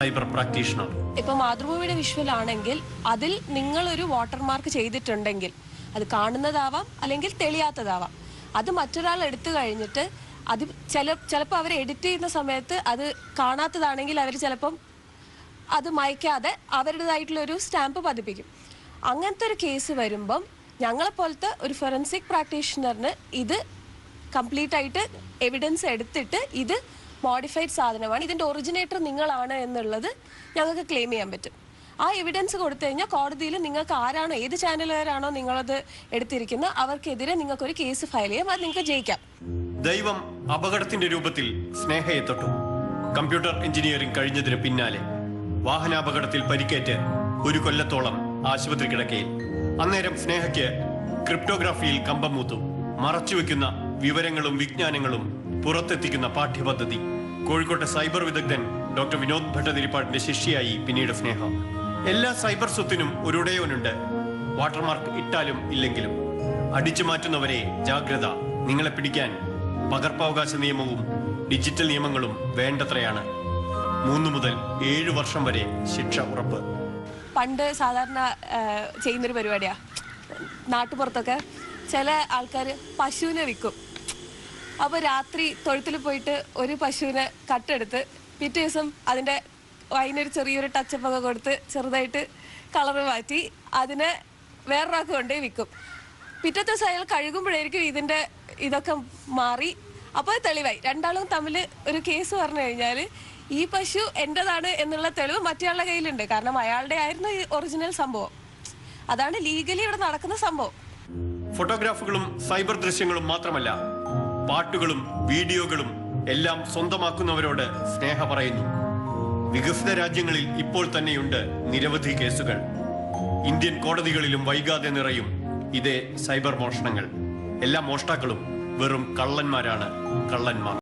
Cyber practitioner. ഇപ്പൊ മാതൃഭൂമിയുടെ visual ആണെങ്കിൽ അതിൽ നിങ്ങൾ ഒരു വാട്ടർമാർക്ക് ചെയ്തിട്ടുണ്ടെങ്കിൽ അത് കാണുന്നതാവാം അല്ലെങ്കിൽ തെളിയാത്തതാവാം. അത് മറ്റൊരാൾ എടുത്തു കഴിഞ്ഞിട്ട് അത് ചിലപ്പോൾ അവർ എഡിറ്റ് ചെയ്യുന്ന സമയത്ത് അത് കാണാത്തതാണെങ്കിൽ അവർ ചിലപ്പം അത് മായ്ക്കാതെ അവരുടേതായിട്ടുള്ള ഒരു സ്റ്റാമ്പ് പതിപ്പിക്കും. അങ്ങനത്തെ ഒരു കേസ് വരുമ്പം ഞങ്ങളെപ്പോലത്തെ ഒരു ഫോറൻസിക് പ്രാക്ടീഷണറിന് ഇത് കംപ്ലീറ്റ് ആയിട്ട് എവിഡൻസ് എടുത്തിട്ട് ഇത് മോഡിഫൈഡ് സാധനമാണ്, ഇതിൻ്റെ ഒറിജിനേറ്റർ നിങ്ങളാണ് എന്നുള്ളത് ഞങ്ങൾക്ക് ക്ലെയിം ചെയ്യാൻ പറ്റും. ആ എവിഡൻസ് കൊടുത്തു കഴിഞ്ഞാൽ കോടതിയിൽ നിങ്ങൾക്ക് ആരാണോ, ഏത് ചാനലുകാരാണോ നിങ്ങളത് എടുത്തിരിക്കുന്നത് അവർക്കെതിരെ നിങ്ങൾക്കൊരു കേസ് ഫയൽ ചെയ്യാം, അത് നിങ്ങൾക്ക് ജയിക്കാം. ദൈവം അപകടത്തിന്റെ രൂപത്തിൽ സ്നേഹയെ തൊട്ടു. കമ്പ്യൂട്ടർ എഞ്ചിനീയറിംഗ് കഴിഞ്ഞതിന് പിന്നാലെ വാഹനാപകടത്തിൽ പരിക്കേറ്റ് 1 കൊല്ലത്തോളം ആശുപത്രി കിടക്കയിൽ. അന്നേരം സ്നേഹയ്ക്ക് ക്രിപ്റ്റോഗ്രാഫിയിൽ കമ്പം മൂത്തു. മറച്ചുവെക്കുന്ന വിവരങ്ങളും വിജ്ഞാനങ്ങളും പുറത്തെത്തിക്കുന്ന പാഠ്യപദ്ധതി. കോഴിക്കോട്ടെ സൈബർ വിദഗ്ധൻ ഡോക്ടർ വിനോദ് ഭട്ടതിരിപ്പാടിന്റെ ശിഷ്യയായി പിന്നീട് സ്നേഹ. എല്ലാ സൈബർ സ്വത്തിനും ഒരു ഉടയവനുണ്ട്, വാട്ടർമാർക്ക് ഇട്ടാലും ഇല്ലെങ്കിലും. അടിച്ചു മാറ്റുന്നവരെ ജാഗ്രത. നിങ്ങളെ പിടിക്കാൻ പകർപ്പവകാശ നിയമവും ഡിജിറ്റൽ നിയമങ്ങളും വേണ്ടത്രയാണ്. 3 മുതൽ 7 വർഷം വരെ ശിക്ഷ ഉറപ്പ്. പണ്ട് സാധാരണ ചെയ്യുന്നൊരു പരിപാടിയാ, നാട്ടുപുറത്തൊക്കെ ചില ആൾക്കാർ പശുവിനെ വിൽക്കും. അപ്പോൾ രാത്രി തൊഴുത്തിൽ പോയിട്ട് ഒരു പശുവിനെ കട്ടെടുത്ത് പിറ്റേ ദിവസം അതിനൊരു ചെറിയൊരു ടച്ചപ്പൊക്കെ കൊടുത്ത് ചെറുതായിട്ട് കളറ് മാറ്റി അതിനെ വേറൊരാൾക്ക് കൊണ്ടേ വിൽക്കും. പിറ്റത്തെ ദിവസം അയാൾ കഴുകുമ്പോഴായിരിക്കും ഇതൊക്കെ മാറി. അപ്പോൾ തെളിവായി. രണ്ടാളും തമ്മിൽ ഒരു കേസ് പറഞ്ഞു കഴിഞ്ഞാൽ ഈ പശു എൻ്റെതാണ് എന്നുള്ള തെളിവ് മറ്റേയാളുടെ കയ്യിലുണ്ട്. കാരണം അയാളുടെ ആയിരുന്നു ഈ ഒറിജിനൽ സംഭവം. അതാണ് ലീഗലി ഇവിടെ നടക്കുന്ന സംഭവം. ഫോട്ടോഗ്രാഫുകളും സൈബർ ദൃശ്യങ്ങളും മാത്രമല്ല, പാട്ടുകളും വീഡിയോകളും എല്ലാം സ്വന്തമാക്കുന്നവരോട് സ്നേഹ പറയുന്നു. വികസിത രാജ്യങ്ങളിൽ ഇപ്പോൾ തന്നെയുണ്ട് നിരവധി കേസുകൾ. ഇന്ത്യൻ കോടതികളിലും വൈകാതെ നിറയും ഇതേ സൈബർ മോഷണങ്ങൾ. എല്ലാ മോഷ്ടാക്കളും വെറും കള്ളന്മാരാണ്, കള്ളന്മാർ.